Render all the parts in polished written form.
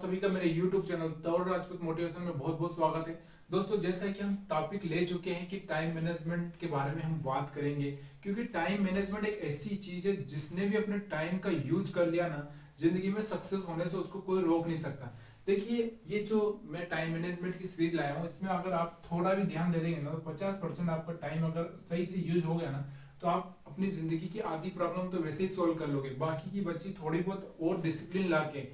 सभी का मेरे YouTube चैनल तौर राजपूत मोटिवेशन में बहुत बहुत स्वागत है। दोस्तों, जैसा कि हम टॉपिक ले चुके हैं कि टाइम मैनेजमेंट के बारे में हम बात करेंगे, क्योंकि टाइम मैनेजमेंट एक ऐसी चीज है जिसने भी अपने टाइम का यूज कर लिया ना, जिंदगी में सक्सेस होने से उसको कोई रोक नहीं सकता। देखिए, ये जो मैं टाइम मैनेजमेंट की सीरीज लाया हूँ, इसमें अगर आप थोड़ा भी ध्यान दे देंगे ना, तो 50% आपका टाइम अगर सही से यूज हो गया ना, तो आप अपनी जिंदगी की आधी प्रॉब्लम तो वैसे ही सोल्व कर लोगे। बाकी की बची थोड़ी बहुत और डिसिप्लिन लाके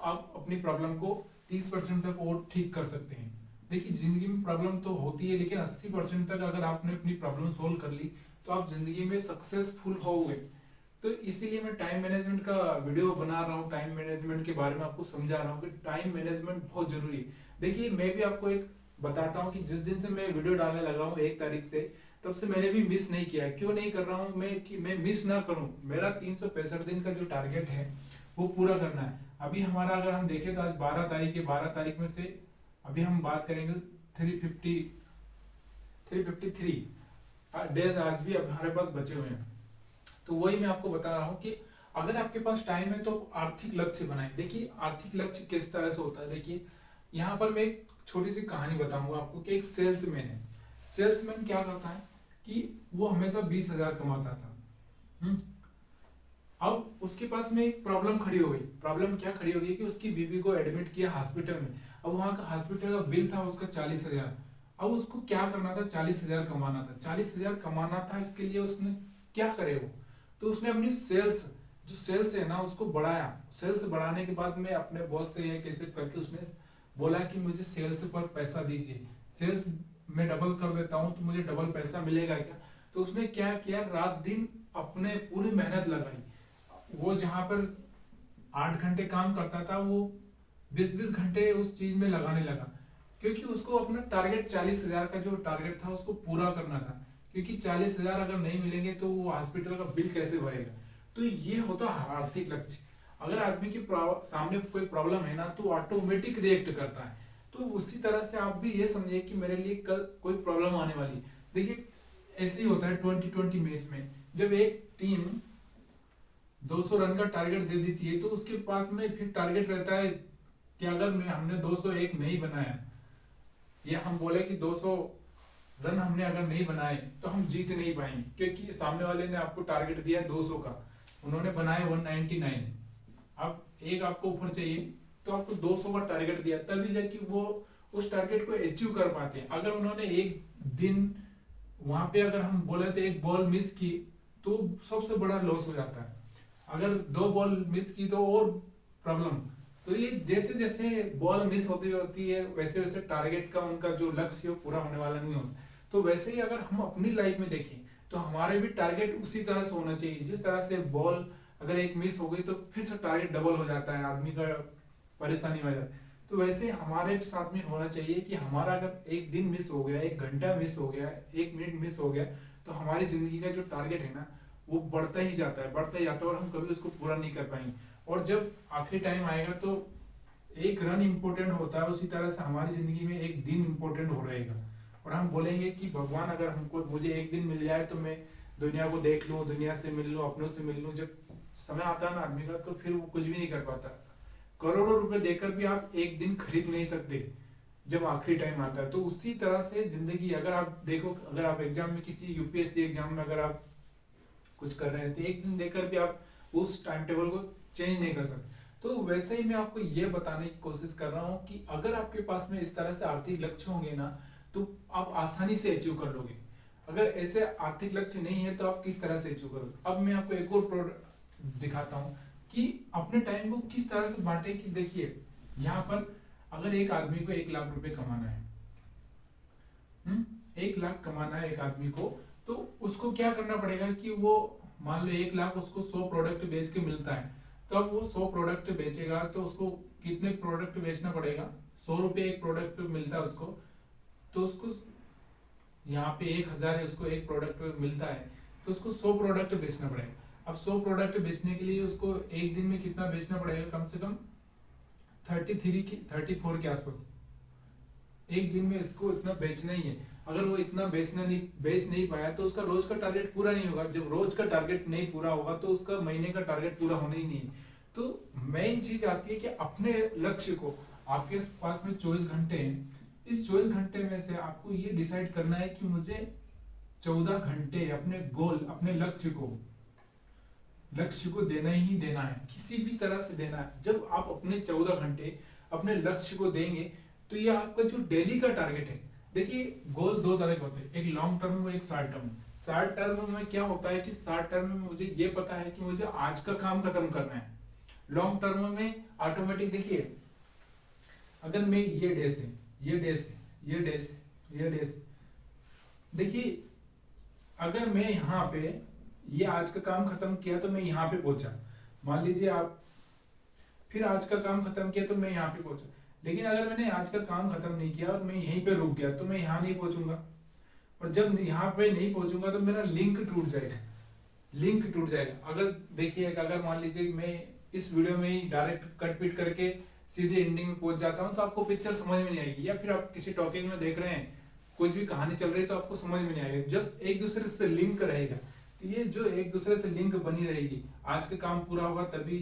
आप अपनी प्रॉब्लम को 30% तक और ठीक कर सकते हैं। देखिए, जिंदगी में प्रॉब्लम तो होती है, लेकिन 80% तक अगर आपने अपनी प्रॉब्लम सोल्व कर ली तो आप जिंदगी में सक्सेसफुल होगे। तो इसीलिए मैं टाइम मैनेजमेंट का वीडियो बना रहा हूँ, टाइम मैनेजमेंट के बारे में आपको समझा रहा हूँ कि टाइम मैनेजमेंट बहुत जरूरी है। देखिए, मैं भी आपको एक बताता हूँ कि जिस दिन से मैं वीडियो डालने लगा हूँ 1 तारीख से, तब से मैंने भी मिस नहीं किया है। क्यों नहीं कर रहा हूँ मैं, कि मैं मिस ना करूँ। मेरा 365 दिन का जो टारगेट है वो पूरा करना है। अभी हमारा अगर हम देखें तो आज 12 तारीख है। 12 तारीख में से अभी हम बात करेंगे 353 डेज आज भी अब हमारे पास बचे हुए हैं। तो वही मैं आपको बता रहा हूँ कि अगर आपके पास टाइम है तो आर्थिक लक्ष्य बनाए। देखिए, आर्थिक लक्ष्य किस तरह से होता है। देखिए, यहाँ पर मैं एक छोटी सी कहानी बताऊंगा आपको कि एक सेल्समैन है। सेल्समैन क्या करता है कि वो हमेशा 20,000 कमाता था। अब उसके पास में एक प्रॉब्लम खड़ी हो गई। प्रॉब्लम क्या खड़ी हो गई कि उसकी बीवी को एडमिट किया हॉस्पिटल में। अब वहां का हॉस्पिटल का बिल था उसका 40,000। अब उसको क्या करना था, 40,000 कमाना था। 40,000 कमाना था, इसके लिए उसने क्या करे वो, तो उसने अपनी सेल्स, जो सेल्स है ना, उसको बढ़ाया। सेल्स बढ़ाने के बाद में अपने बॉस से ये कैसे करके उसने बोला कि मुझे सेल्स पर पैसा दीजिए, सेल्स मैं डबल कर देता हूँ तो मुझे डबल पैसा मिलेगा क्या। तो उसने क्या किया, रात दिन अपने पूरी मेहनत लगाई। वो जहां पर 8 घंटे काम करता था, वो 20-20 घंटे उस चीज में लगाने लगा, क्योंकि उसको अपना टारगेट 40,000 का जो टारगेट था उसको पूरा करना था। क्योंकि 40,000 अगर नहीं मिलेंगे तो वो हॉस्पिटल का बिल कैसे भरेगा। तो ये होता है आर्थिक लक्ष्य। अगर आदमी के सामने कोई प्रॉब्लम है ना, तो ऑटोमेटिक रिएक्ट करता है। तो उसी तरह से आप भी ये समझिए कि मेरे लिए कल कोई प्रॉब्लम आने वाली है। देखिए, ऐसे ही होता है 2020 मैच में, जब एक टीम 200 रन का टारगेट दे देती है, तो उसके पास में फिर टारगेट रहता है कि अगर हमने 201 नहीं बनाया, या हम बोले कि 200 रन हमने अगर नहीं बनाए तो हम जीत नहीं पाएंगे, क्योंकि सामने वाले ने आपको टारगेट दिया 200 का, उन्होंने बनाए 199। अब एक आपको ऊपर चाहिए, तो आपको 200 का टारगेट दिया, तभी जाके वो उस टारगेट को अचीव कर पाते हैं। अगर उन्होंने एक दिन वहां पे अगर हम बोले तो एक बॉल मिस की, तो सबसे बड़ा लॉस हो जाता है। अगर 2 बॉल मिस की तो और प्रॉब्लम। तो ये जैसे जैसे बॉल मिस होती होती है, वैसे वैसे टारगेट का उनका जो लक्ष्य है पूरा होने वाला नहीं होता। तो वैसे ही अगर हम अपनी लाइफ में देखें, तो हमारे भी टारगेट उसी तरह से होना चाहिए। जिस तरह से बॉल अगर एक मिस हो गई तो फिर से टारगेट डबल हो जाता है, आदमी का परेशानी हो जाती है। तो वैसे हमारे साथ में होना चाहिए कि हमारा अगर एक दिन मिस हो गया, 1 घंटा मिस हो गया, 1 मिनट मिस हो गया, तो हमारी जिंदगी का जो टारगेट है ना, वो बढ़ता ही जाता है, बढ़ता ही जाता है, और हम कभी उसको पूरा नहीं कर पाएंगे। और जब आखिरी टाइम आएगा तो एक रन इंपॉर्टेंट होता है, उसी तरह से हमारी जिंदगी में एक दिन इंपॉर्टेंट हो रहेगा। और हम बोलेंगे कि भगवान, अगर हमको मुझे एक दिन मिल जाए तो मैं दुनिया को देख लूँ, दुनिया से मिल लूँ, अपनों से मिल लूँ। जब समय आता है ना आदमी का, तो फिर वो कुछ भी नहीं कर पाता। करोड़ों रुपए देकर भी आप एक दिन खरीद नहीं सकते जब आखिरी टाइम आता है। तो उसी तरह से जिंदगी, अगर आप देखो, अगर आप एग्जाम में किसी यूपीएससी एग्जाम में अगर आप कुछ कर रहे हैं, तो एक दिन देकर भी आप उस टाइम टेबल को चेंज नहीं कर सकते। तो वैसे ही मैं आपको ये बताने की कोशिश कर रहा हूँ कि अगर आपके पास में इस तरह से आर्थिक लक्ष्य होंगे ना, तो आप आसानी से अचीव कर लोगे। अगर ऐसे आर्थिक लक्ष्य नहीं है तो आप किस तरह से अचीव करोगे। अब मैं आपको एक और प्रोडक्ट दिखाता हूँ कि अपने टाइम को किस तरह से बांटे। कि देखिए, यहाँ पर अगर एक आदमी को 1 लाख रुपए कमाना है, 1 लाख कमाना है एक आदमी को, तो उसको क्या करना पड़ेगा कि वो, मान लो 1 लाख उसको 100 प्रोडक्ट बेच के मिलता है, तो अब वो 100 प्रोडक्ट बेचेगा तो उसको कितने प्रोडक्ट बेचना पड़ेगा। 100 रुपए एक प्रोडक्ट मिलता है उसको, तो उसको यहाँ पे 1,000 है, उसको एक प्रोडक्ट मिलता है, तो उसको 100 प्रोडक्ट बेचना पड़ेगा। अब 100 प्रोडक्ट बेचने के लिए उसको एक दिन में कितना बेचना पड़ेगा, कम से कम 34 के आसपास। एक दिन में इसको इतना बेचना ही है। अगर वो इतना बेच नहीं पाया तो उसका रोज का टारगेट पूरा नहीं होगा। जब रोज का टारगेट नहीं पूरा होगा तो उसका महीने का टारगेट पूरा होना ही नहीं है। तो मेन चीज आती है कि अपने लक्ष्य को, आपके पास में 24 घंटे हैं, इस 24 घंटे में से आपको ये डिसाइड करना है कि मुझे 14 घंटे अपने गोल, अपने लक्ष्य को देना ही देना है, किसी भी तरह से देना है। जब आप अपने 14 घंटे अपने लक्ष्य को देंगे तो ये आपका जो डेली का टारगेट है, देखिए गोल दो तरह के होते हैं, एक लॉन्ग टर्म में, एक शॉर्ट टर्म में। शॉर्ट टर्म में क्या होता है कि शॉर्ट टर्म में मुझे ये पता है कि मुझे आज का काम खत्म करना है। लॉन्ग टर्म में ऑटोमेटिक, देखिए अगर मैं ये डेज है, ये डेज है, ये डेज है, ये डेज, देखिए अगर मैं यहाँ पे ये आज का काम खत्म किया तो मैं यहाँ पे पहुंचा, मान लीजिए आप, फिर आज का काम खत्म किया तो मैं यहाँ पे पहुंचा। लेकिन अगर मैंने आज का काम खत्म नहीं किया और मैं यहीं पे रुक गया तो मैं यहाँ नहीं पहुंचूंगा, और जब यहाँ पे नहीं पहुंचूंगा तो मेरा लिंक टूट जाएगा, लिंक टूट जाएगा। अगर देखिए, अगर मान लीजिए मैं इस वीडियो में ही डायरेक्ट कट पीट करके सीधे एंडिंग में पहुंच जाता हूँ तो आपको पिक्चर समझ में नहीं आएगी, या फिर आप किसी टॉकिंग में देख रहे हैं, कोई भी कहानी चल रही है तो आपको समझ में नहीं आएगा। जब एक दूसरे से लिंक रहेगा, तो ये जो एक दूसरे से लिंक बनी रहेगी, आज का काम पूरा होगा तभी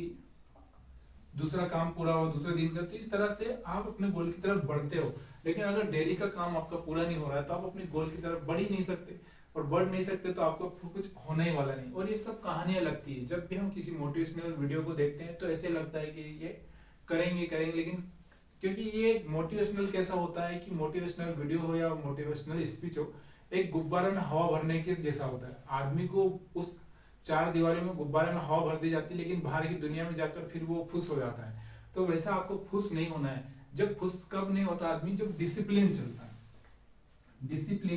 दूसरा काम पूरा होगा दूसरे दिन का, तो इस तरह से आप अपने गोल की तरफ बढ़ते हो। लेकिन अगर डेली का काम आपका पूरा नहीं हो रहा है तो आप अपने गोल की तरफ बढ़ ही नहीं सकते, और बढ़ नहीं सकते तो आपको कुछ होने ही वाला नहीं। और ये सब कहानियां लगती है, जब भी हम किसी मोटिवेशनल वीडियो को देखते हैं तो ऐसे लगता है कि ये करेंगे करेंगे, लेकिन क्योंकि ये मोटिवेशनल कैसा होता है कि मोटिवेशनल वीडियो हो या मोटिवेशनल स्पीच हो, एक गुब्बारे में हवा भरने के जैसा होता है। आदमी को उस चार दीवारी में गुब्बारे में हवा भर दी जाती है, लेकिन बाहर की दुनिया में जाकर फिर वो खुश हो जाता है। तो वैसा आपको खुश नहीं होना है। जब खुश कब नहीं होता आदमी, जब डिसिप्लिन चलता है।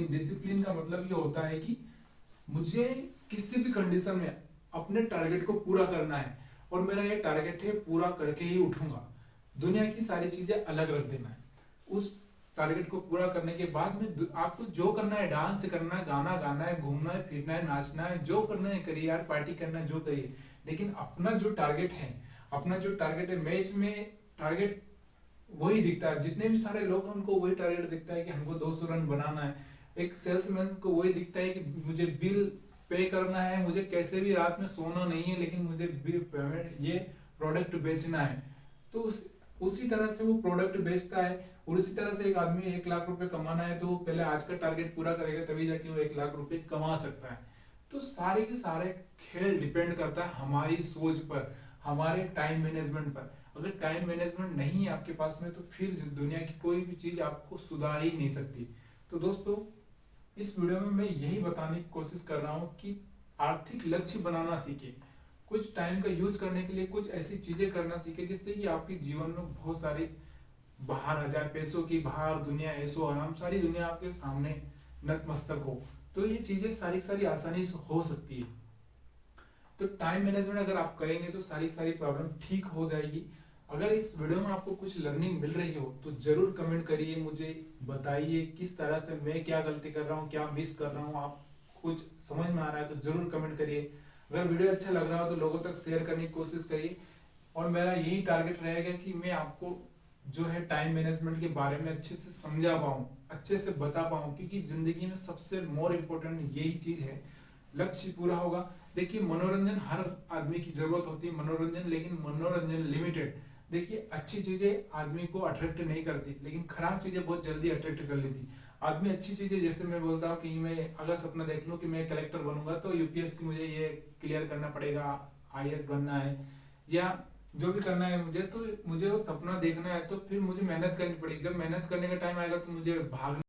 डिसिप्लिन का मतलब ये होता है कि मुझे किसी भी कंडीशन में अपने टारगेट को पूरा करना है, और मेरा ये टारगेट है पूरा करके ही उठूंगा। दुनिया की सारी चीजें अलग रख देना है। उस टारगेट को पूरा करने के बाद में आपको जो करना है, डांस करना है, गाना गाना है, घूमना है, फिरना है, नाचना है, जो करना है करिए यार, पार्टी करना है जो करिए, लेकिन अपना जो टारगेट है, मैं इसमें टारगेट वही दिखता है। जितने भी सारे लोग हैं उनको वही टारगेट दिखता है कि हमको 200 रन बनाना है। एक सेल्समैन को वही दिखता है कि मुझे बिल पे करना है, मुझे कैसे भी रात में सोना नहीं है, लेकिन मुझे बिल पेमेंट, ये प्रोडक्ट बेचना है। तो उसी तरह से वो प्रोडक्ट बेचता है। और इसी तरह से एक आदमी 1 लाख रुपए कमाना है तो वो पहले आज का टारगेट पूरा करेगा, तभी जाके वो 1 लाख रुपए कमा सकता है। तो सारे के सारे खेल डिपेंड करता है हमारी सोच पर, हमारे टाइम मैनेजमेंट पर। अगर टाइम मैनेजमेंट नहीं है आपके पास में तो फिर दुनिया की कोई भी चीज आपको सुधार ही नहीं सकती। तो दोस्तों, इस वीडियो में मैं यही बताने की कोशिश कर रहा हूँ कि आर्थिक लक्ष्य बनाना सीखे, कुछ टाइम का यूज करने के लिए कुछ ऐसी चीजें करना सीखे जिससे कि आपके जीवन में बहुत सारी बाहर आ जाए, पैसों की बाहर दुनिया, ऐसो आराम, सारी दुनिया आपके सामने नतमस्तक हो। तो ये चीजें सारी सारी आसानी से हो सकती है। तो टाइम मैनेजमेंट अगर आप करेंगे तो सारी सारी प्रॉब्लम ठीक हो जाएगी। अगर इस वीडियो में आपको कुछ लर्निंग मिल रही हो तो जरूर कमेंट करिए, मुझे बताइए किस तरह से मैं क्या गलती कर रहा हूँ, क्या मिस कर रहा हूँ, आप कुछ समझ में आ रहा है तो जरूर कमेंट करिए। अगर वीडियो अच्छा लग रहा हो तो लोगों तक शेयर करने की कोशिश करिए। और मेरा यही टारगेट रहेगा कि मैं आपको जो है टाइम मैनेजमेंट के बारे में अच्छे से समझा पाऊँ, अच्छे से बता पाऊँ, क्योंकि जिंदगी में सबसे मोर इम्पोर्टेंट यही चीज है। लक्ष्य पूरा होगा। देखिए, मनोरंजन हर आदमी की जरूरत होती है, मनोरंजन, लेकिन मनोरंजन लिमिटेड। देखिए, अच्छी चीजें आदमी को अट्रैक्ट नहीं करती, लेकिन खराब चीजें बहुत जल्दी अट्रैक्ट कर लेती। आदमी अच्छी चीजें, जैसे मैं बोलता हूँ कि मैं अगर सपना देख लूँ कि मैं कलेक्टर बनूंगा तो यूपीएससी मुझे ये क्लियर करना पड़ेगा, आईएएस बनना है, या जो भी करना है मुझे, तो मुझे वो सपना देखना है तो फिर मुझे मेहनत करनी पड़ेगी। जब मेहनत करने का टाइम आएगा तो मुझे भागना